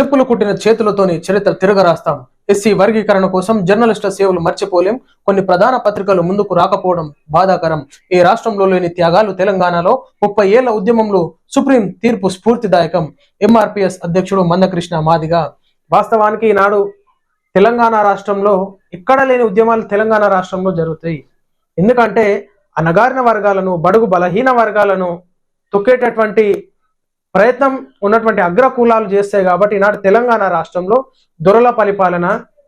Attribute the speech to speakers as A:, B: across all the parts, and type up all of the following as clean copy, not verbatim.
A: చెప్పులు కుట్టిన చేతులతోని చరిత్ర తిరగరాస్తాం. ఎస్సీ వర్గీకరణ కోసం జర్నలిస్టుల సేవలు మర్చిపోలేం. కొన్ని ప్రధాన పత్రికలు ముందుకు రాకపోవడం బాధాకరం. ఈ రాష్ట్రంలో లేని త్యాగాలు తెలంగాణలో 30 ఏళ్ల ఉద్యమంలో సుప్రీం తీర్పు స్ఫూర్తిదాయకం. ఎంఆర్పిఎస్ అధ్యక్షుడు మందకృష్ణ మాదిగ. వాస్తవానికి ఈనాడు తెలంగాణ రాష్ట్రంలో ఎక్కడ లేని ఉద్యమాలు తెలంగాణ రాష్ట్రంలో జరుగుతాయి. ఎందుకంటే అణగారిన వర్గాలను, బడుగు బలహీన వర్గాలను తొక్కేటటువంటి ప్రయత్నం ఉన్నటువంటి అగ్ర కులాలు చేస్తాయి. కాబట్టి ఈనాడు తెలంగాణ రాష్ట్రంలో దొరల పరిపాలన,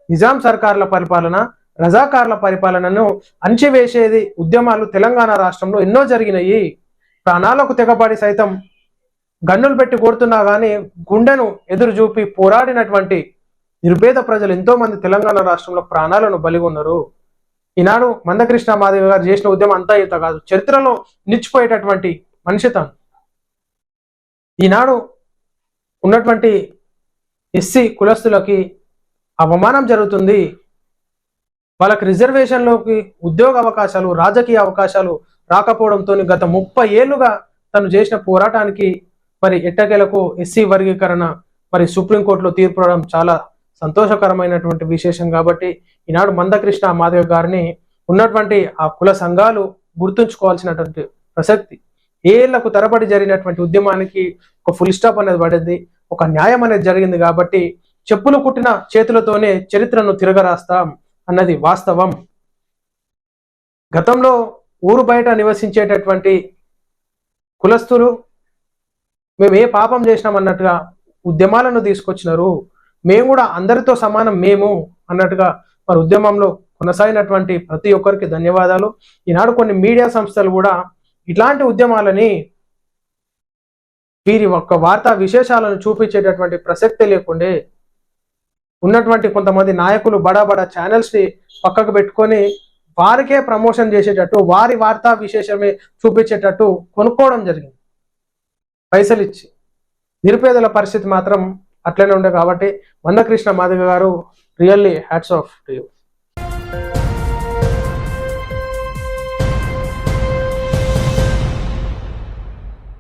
A: నిజాం సర్కార్ల పరిపాలన, రజాకార్ల పరిపాలనను అణచివేసేది ఉద్యమాలు తెలంగాణ రాష్ట్రంలో ఎన్నో జరిగినాయి. ప్రాణాలకు తెగబడి సైతం గన్నులు పెట్టి కొడుతున్నా కానీ గుండెను ఎదురు చూపి పోరాడినటువంటి నిరుపేద ప్రజలు ఎంతో మంది తెలంగాణ రాష్ట్రంలో ప్రాణాలను బలిగొన్నారు. ఈనాడు మందకృష్ణ మాదిగ గారు చేసిన ఉద్యమం అంతా ఇంత కాదు, చరిత్రలో నిలిచిపోయేటటువంటి మనిషి తను. ఈనాడు ఉన్నటువంటి ఎస్సీ కులస్తులకి అవమానం జరుగుతుంది. వాళ్ళకి రిజర్వేషన్లోకి ఉద్యోగ అవకాశాలు, రాజకీయ అవకాశాలు రాకపోవడంతో గత 30 ఏళ్లుగా తను చేసిన పోరాటానికి మరి ఎట్టకేలకు ఎస్సీ వర్గీకరణ మరి సుప్రీంకోర్టులో తీర్పు రావడం చాలా సంతోషకరమైనటువంటి విశేషం. కాబట్టి ఈనాడు మందకృష్ణ మాదిగ గారిని ఉన్నటువంటి ఆ కుల సంఘాలు గుర్తుంచుకోవాల్సినటువంటి ప్రసక్తి. ఏళ్లకు తరబడి జరిగినటువంటి ఉద్యమానికి ఒక ఫుల్ స్టాప్ అనేది పడింది, ఒక న్యాయం అనేది జరిగింది. కాబట్టి చెప్పులు కుట్టిన చేతులతోనే చరిత్రను తిరగరాస్తాం అన్నది వాస్తవం. గతంలో ఊరు బయట నివసించేటటువంటి కులస్తులు మేము ఏ పాపం చేసినాం అన్నట్టుగా ఉద్యమాలను తీసుకొచ్చినారు. మేము కూడా అందరితో సమానం మేము అన్నట్టుగా మరి ఉద్యమంలో కొనసాగినటువంటి ప్రతి ఒక్కరికి ధన్యవాదాలు. ఈనాడు కొన్ని మీడియా సంస్థలు కూడా ఇట్లాంటి ఉద్యమాలని వీరి ఒక్క వార్తా విశేషాలను చూపించేటటువంటి ప్రసక్తే లేకుండే ఉన్నటువంటి కొంతమంది నాయకులు బడా ఛానల్స్ ని పక్కకు పెట్టుకొని వారికే ప్రమోషన్ చేసేటట్టు, వారి వార్తా విశేషమే చూపించేటట్టు కొనుక్కోవడం జరిగింది పైసలు ఇచ్చి. నిరుపేదల పరిస్థితి మాత్రం అట్లనే ఉండే. కాబట్టి మందకృష్ణ మాదిగ గారు really hats off to you.